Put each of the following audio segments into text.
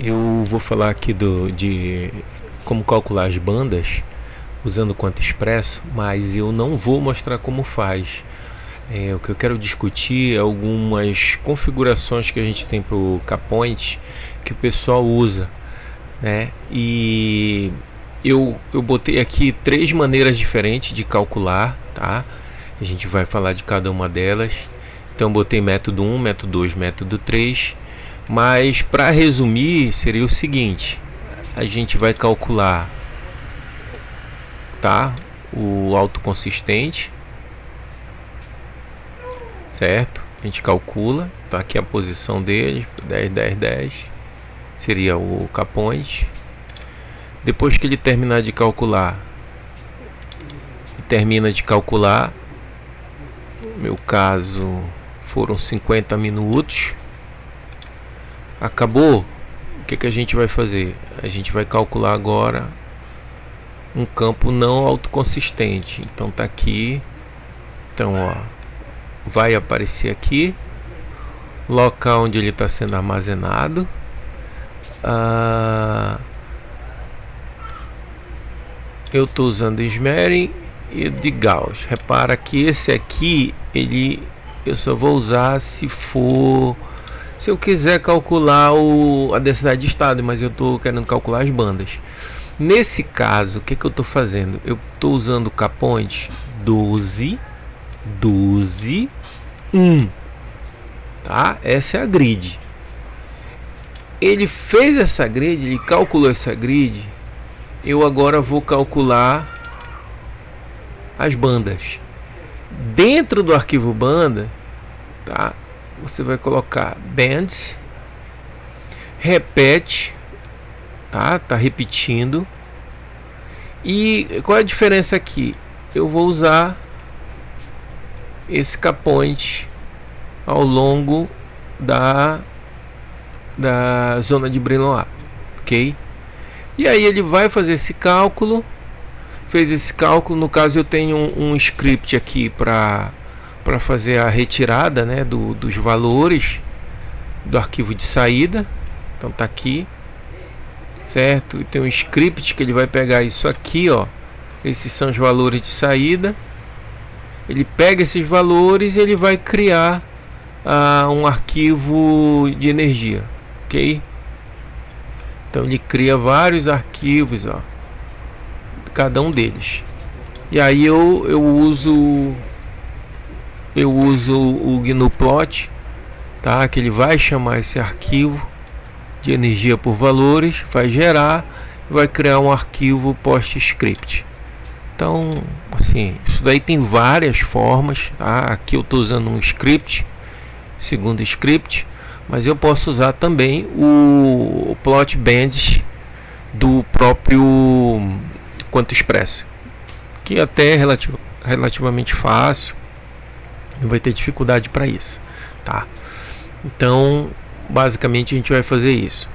Eu vou falar aqui de como calcular as bandas usando o Quanto Expresso, mas eu não vou mostrar como faz. O que eu quero discutir é algumas configurações que a gente tem para o K-Point que o pessoal usa, né? E eu botei aqui três maneiras diferentes de calcular, tá? A gente vai falar de cada uma delas. Então botei método 1, método 2, método 3. Mas para resumir seria o seguinte: a gente vai calcular, tá, o autoconsistente, certo? A gente calcula, tá aqui a posição dele, 10, 10, 10, seria o K-Point. Depois que ele terminar de calcular, no meu caso foram 50 minutos. Acabou. O que a gente vai fazer? A gente vai calcular agora um campo não autoconsistente. Então tá aqui. Então, ó, vai aparecer aqui local onde ele está sendo armazenado. Eu estou usando Smerin e de Gauss. Repara que esse aqui eu só vou usar se eu quiser calcular a densidade de estado, mas eu estou querendo calcular as bandas. Nesse caso, o que eu estou fazendo? Eu estou usando o K-Point 12, 12, 1. Tá? Essa é a grid. Ele fez essa grid, ele calculou essa grid. Eu agora vou calcular as bandas. Dentro do arquivo banda, tá? Você vai colocar bands, repete, tá repetindo. E qual é a diferença aqui? Eu vou usar esse K-Point ao longo da zona de Brillouin, ok? E aí ele vai fazer esse cálculo. Fez esse cálculo, no caso eu tenho um script aqui para fazer a retirada, né, dos valores do arquivo de saída. Então tá aqui, certo? E tem um script que ele vai pegar isso aqui, ó. Esses são os valores de saída. Ele pega esses valores e ele vai criar um arquivo de energia, ok? Então ele cria vários arquivos, ó, cada um deles. E aí eu uso o GNU-plot, tá? Que ele vai chamar esse arquivo de energia por valores, vai gerar e vai criar um arquivo PostScript. Então, assim, isso daí tem várias formas, tá? Aqui eu estou usando um script, segundo script, mas eu posso usar também o plot bands do próprio Quanto Expresso, que até é relativamente fácil. Não vai ter dificuldade para isso, tá? Então, basicamente a gente vai fazer isso.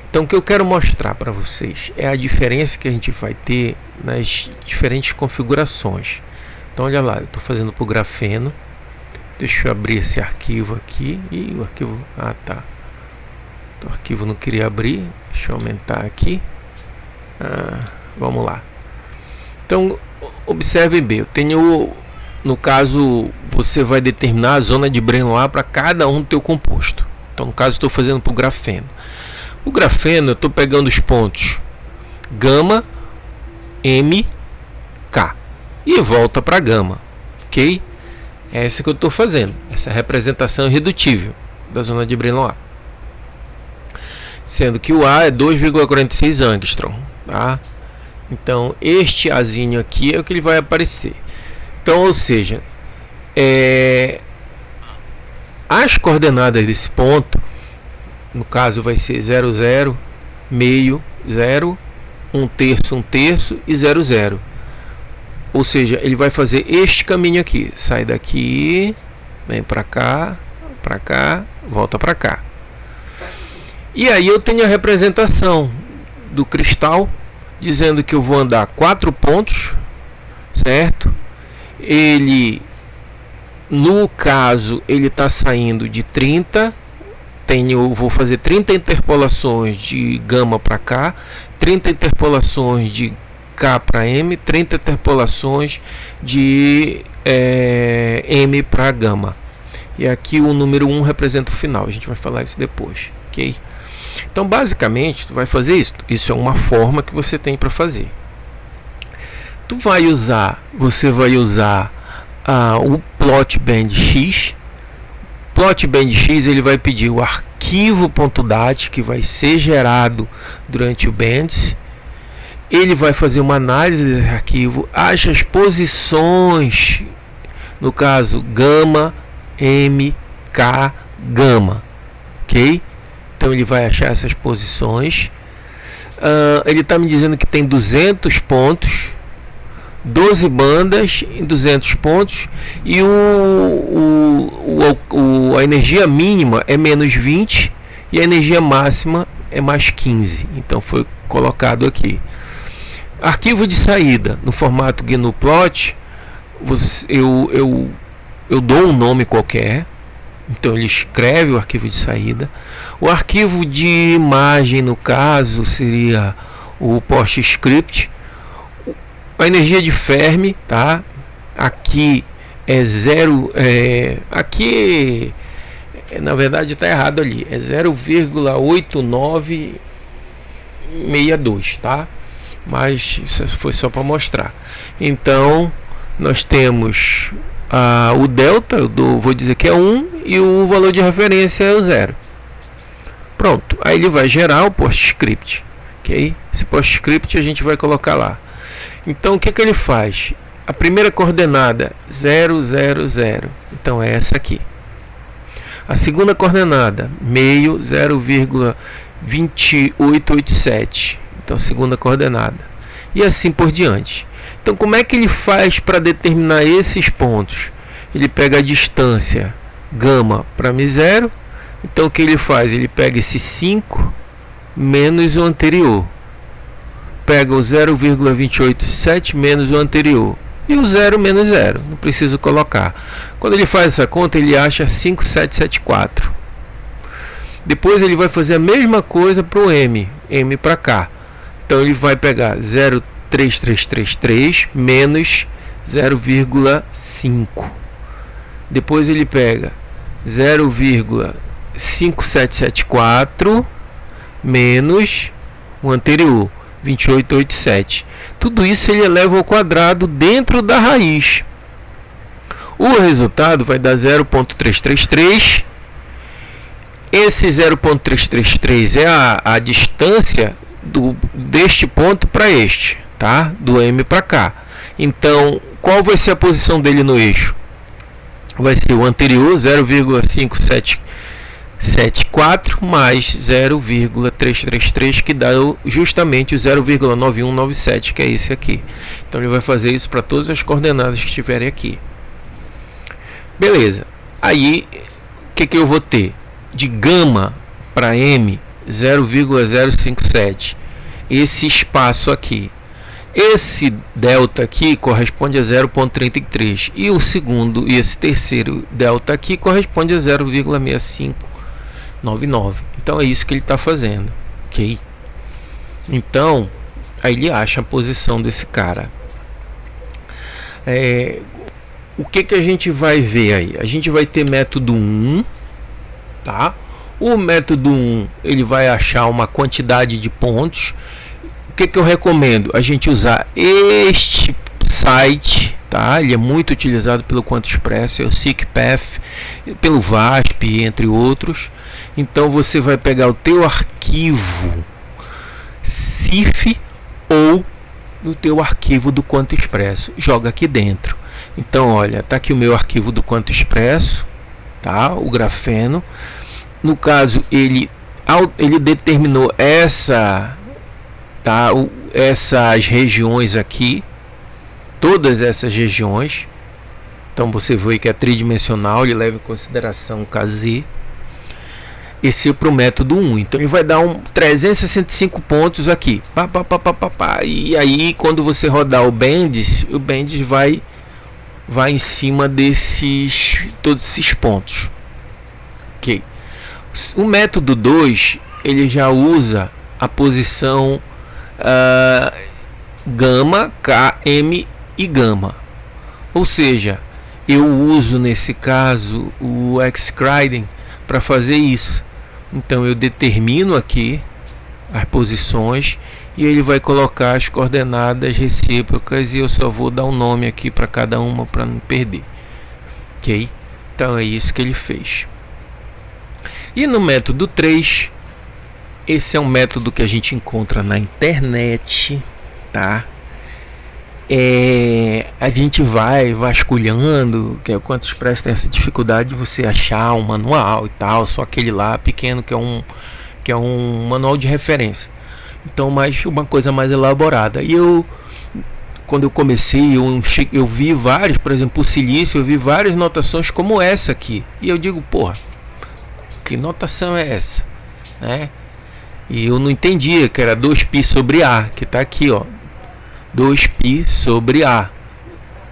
Então, o que eu quero mostrar para vocês é a diferença que a gente vai ter nas diferentes configurações. Então, olha lá, eu estou fazendo para o grafeno. Deixa eu abrir esse arquivo aqui. E o arquivo... Ah, tá. O arquivo não queria abrir. Deixa eu aumentar aqui. Vamos lá. Então, observe bem. Eu tenho... No caso, você vai determinar a zona de Brillouin para cada um do teu composto. Então, no caso, estou fazendo para o grafeno. O grafeno, eu estou pegando os pontos gama, M, K. E volta para gama. Ok? É essa que eu estou fazendo. Essa representação irredutível da zona de Brillouin. Sendo que o A é 2,46 angstrom. Tá? Então, este Azinho aqui é o que ele vai aparecer. Então, ou seja, as coordenadas desse ponto, no caso vai ser 0, 0, meio, 0, 1/3, 1/3 e 0, 0. Ou seja, ele vai fazer este caminho aqui. Sai daqui, vem para cá, volta para cá. E aí eu tenho a representação do cristal, dizendo que eu vou andar 4 pontos, certo? Ele, no caso, ele está saindo de 30 vou fazer 30 interpolações de gama para K, 30 interpolações de K para M, 30 interpolações de M para gama. E aqui o número 1 representa o final, a gente vai falar isso depois, ok? Então basicamente tu vai fazer isso. Isso é uma forma que você tem para fazer. Você vai usar o plot band X. Plot band X, ele vai pedir o arquivo.dat que vai ser gerado durante o bands. Ele vai fazer uma análise desse arquivo, acha as posições, no caso gama, M, K, gama, ok? Então ele vai achar essas posições. Ele está me dizendo que tem 200 pontos, 12 bandas em 200 pontos, e a energia mínima é menos 20 e a energia máxima é mais 15. Então foi colocado aqui. Arquivo de saída no formato GNU-Plot, eu dou um nome qualquer, então ele escreve o arquivo de saída. O arquivo de imagem, no caso, seria o PostScript. A energia de Fermi, tá? Aqui é zero, aqui na verdade está errado ali, é 0,8962, tá? Mas isso foi só para mostrar. Então nós temos o delta, vou dizer que é 1, e o valor de referência é o 0. Pronto, aí ele vai gerar o PostScript, ok? Esse PostScript a gente vai colocar lá. Então o que ele faz? A primeira coordenada 0, 0, 0, então é essa aqui. A segunda coordenada meio 0,2887, então segunda coordenada, e assim por diante. Então como é que ele faz para determinar esses pontos? Ele pega a distância gama para μ0. Então o que ele faz? Ele pega esse 5 menos o anterior, pega o 0,287 menos o anterior, e o 0 menos 0, não preciso colocar. Quando ele faz essa conta, ele acha 5774. Depois ele vai fazer a mesma coisa para o M para cá. Então ele vai pegar 0,3333 menos 0,5. Depois ele pega 0,5774 menos o anterior, 2887. Tudo isso ele eleva ao quadrado dentro da raiz. O resultado vai dar 0,333. Esse 0,333 é a distância deste ponto para este, tá? Do M para cá. Então, qual vai ser a posição dele no eixo? Vai ser o anterior, 0,5774 mais 0,333, que dá justamente o 0,9197, que é esse aqui. Então ele vai fazer isso para todas as coordenadas que estiverem aqui. Beleza. Aí, o que eu vou ter? De gama para M, 0,057. Esse espaço aqui. Esse delta aqui corresponde a 0,33 e o segundo e esse terceiro delta aqui corresponde a 0,6599. Então é isso que ele está fazendo, ok? Então aí ele acha a posição desse cara. O que a gente vai ver aí? A gente vai ter método 1, tá? O método 1 ele vai achar uma quantidade de pontos. O que eu recomendo? A gente usar este site, tá? Ele é muito utilizado pelo QuantoExpresso, é o SeekPath, pelo VASP, entre outros. Então você vai pegar o teu arquivo CIF ou o teu arquivo do QuantoExpresso, joga aqui dentro. Então olha, tá aqui o meu arquivo do QuantoExpresso, tá? O grafeno. No caso ele determinou essas regiões aqui, todas essas regiões. Então você vê que é tridimensional, ele leva em consideração o KZ. Esse é para o método 1. Então ele vai dar 365 pontos aqui. E aí quando você rodar o Bendis vai em cima todos esses pontos. Ok. O método 2 ele já usa a posição gama, K, M e gama. Ou seja, eu uso nesse caso o Xcryden para fazer isso. Então eu determino aqui as posições e ele vai colocar as coordenadas recíprocas e eu só vou dar um nome aqui para cada uma para não perder. Ok? Então é isso que ele fez. E no método 3, esse é um método que a gente encontra na internet, tá? A gente vai vasculhando, que é quanto expressa essa dificuldade de você achar um manual e tal, só aquele lá pequeno que é um manual de referência. Então, mais uma coisa mais elaborada. E quando eu comecei, eu vi vários, por exemplo, o silício, eu vi várias notações como essa aqui. E eu digo, porra, que notação é essa? Né? E eu não entendia que era 2π sobre A, que está aqui, ó. 2π sobre A.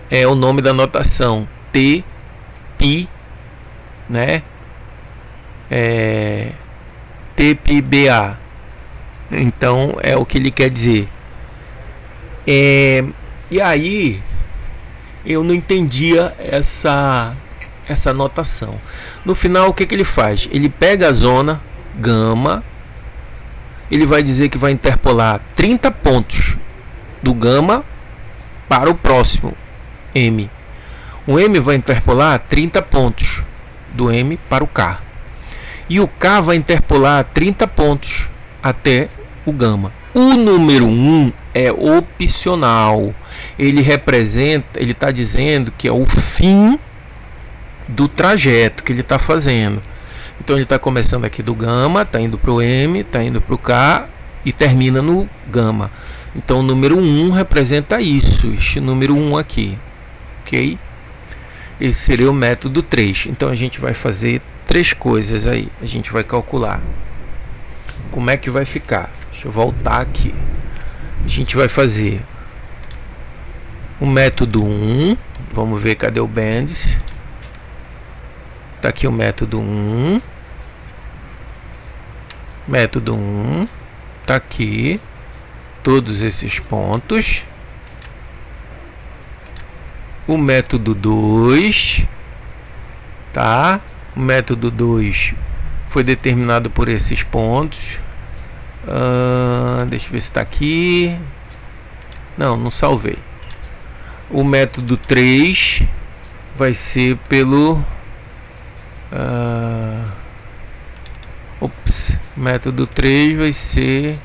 É o nome da notação. T, π, né? TπBA. Então é o que ele quer dizer. E aí eu não entendia essa notação. No final, o que ele faz? Ele pega a zona gama, ele vai dizer que vai interpolar 30 pontos do gama para o próximo M. O M vai interpolar 30 pontos do M para o K. E o K vai interpolar 30 pontos até o gama. O número 1 é opcional. Ele representa, ele está dizendo que é o fim do trajeto que ele está fazendo. Então ele está começando aqui do gama, está indo para o M, está indo para o K e termina no gama. Então o número 1 representa isso, este número 1 aqui, ok? Esse seria o método 3. Então a gente vai fazer 3 coisas aí. A gente vai calcular como é que vai ficar. Deixa eu voltar aqui. A gente vai fazer o método 1. Vamos ver, cadê o Bendis? Tá aqui o método 1. Método 1. Tá aqui. Todos esses pontos. O método 2. Tá? O método 2 foi determinado por esses pontos. Deixa eu ver se está aqui. Não salvei. O método 3 vai ser pelo método 3 vai ser,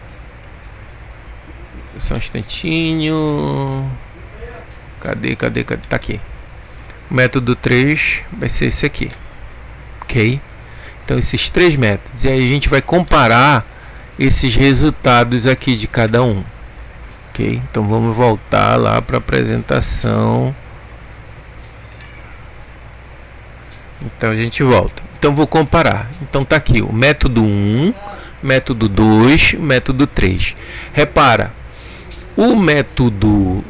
só um instantinho. Cadê? Tá aqui. O método 3 vai ser esse aqui. Ok? Então esses 3 métodos. E aí a gente vai comparar esses resultados aqui de cada um. Ok? Então vamos voltar lá para a apresentação. Então a gente volta. Então vou comparar. Então tá aqui o método 1, método 2, método 3. Repara, o método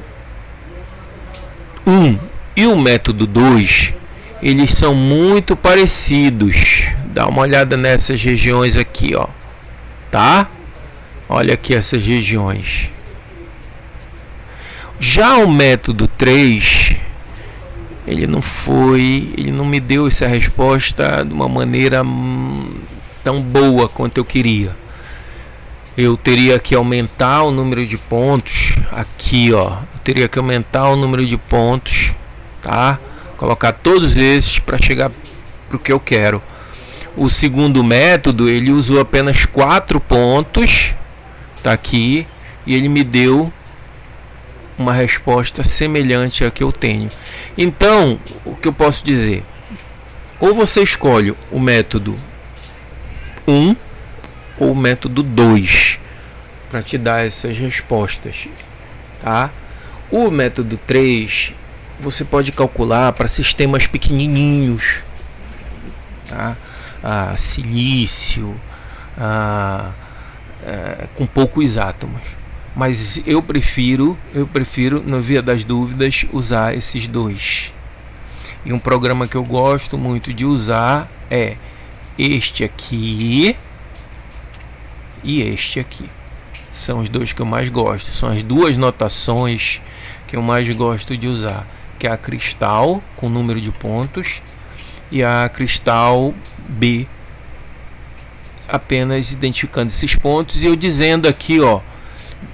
1 e o método 2, eles são muito parecidos. Dá uma olhada nessas regiões aqui, ó. Tá? Olha aqui essas regiões. Já o método 3, ele não me deu essa resposta de uma maneira tão boa quanto eu queria. Eu teria que aumentar o número de pontos aqui, ó. Eu teria que aumentar o número de pontos, tá? Colocar todos esses para chegar para o que eu quero. O segundo método, ele usou apenas 4 pontos, tá aqui, e ele me deu uma resposta semelhante à que eu tenho. Então, o que eu posso dizer? Ou você escolhe o método 1 ou o método 2 para te dar essas respostas, tá? O método 3 você pode calcular para sistemas pequenininhos, tá? Silício, com poucos átomos. Mas eu prefiro, na via das dúvidas, usar esses 2. E um programa que eu gosto muito de usar é este aqui e este aqui. São os dois que eu mais gosto, são as duas notações que eu mais gosto de usar, que é a cristal com número de pontos e a cristal B, apenas identificando esses pontos e eu dizendo aqui, ó,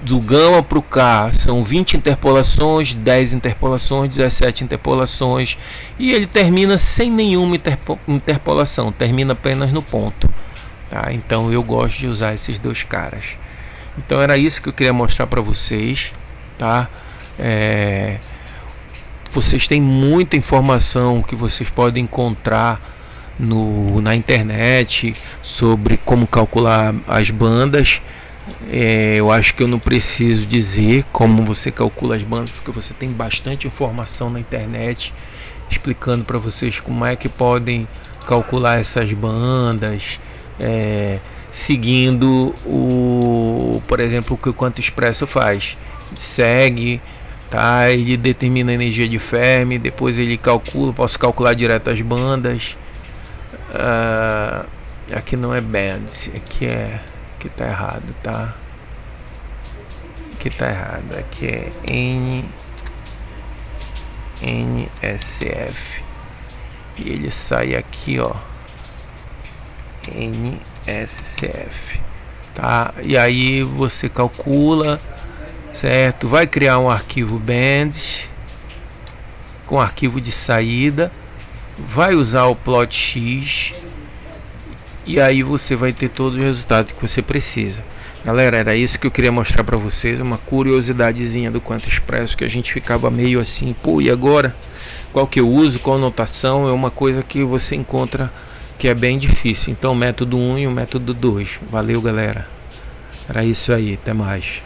do gama para o K são 20 interpolações, 10 interpolações, 17 interpolações, e ele termina sem nenhuma interpolação, termina apenas no ponto, tá? Então eu gosto de usar esses dois caras. Então era isso que eu queria mostrar para vocês, tá? Vocês têm muita informação que vocês podem encontrar na internet sobre como calcular as bandas. Eu acho que eu não preciso dizer como você calcula as bandas, porque você tem bastante informação na internet explicando para vocês como é que podem calcular essas bandas, seguindo por exemplo, o que o Quanto Expresso faz. Segue, tá? Ele determina a energia de Fermi, depois ele calcula, posso calcular direto as bandas. Aqui não é bands, aqui tá errado, tá? Aqui tá errado, aqui é NSF e ele sai aqui, ó, NSCF, tá? E aí você calcula, certo? Vai criar um arquivo bands com arquivo de saída, vai usar o plot X e aí você vai ter todos os resultados que você precisa. Galera, era isso que eu queria mostrar para vocês, uma curiosidadezinha do Quanto Expresso, que a gente ficava meio assim, pô, e agora? Qual que eu uso, qual notação? É uma coisa que você encontra que é bem difícil. Então, o método 1 e o método 2. Valeu, galera. Era isso aí, até mais.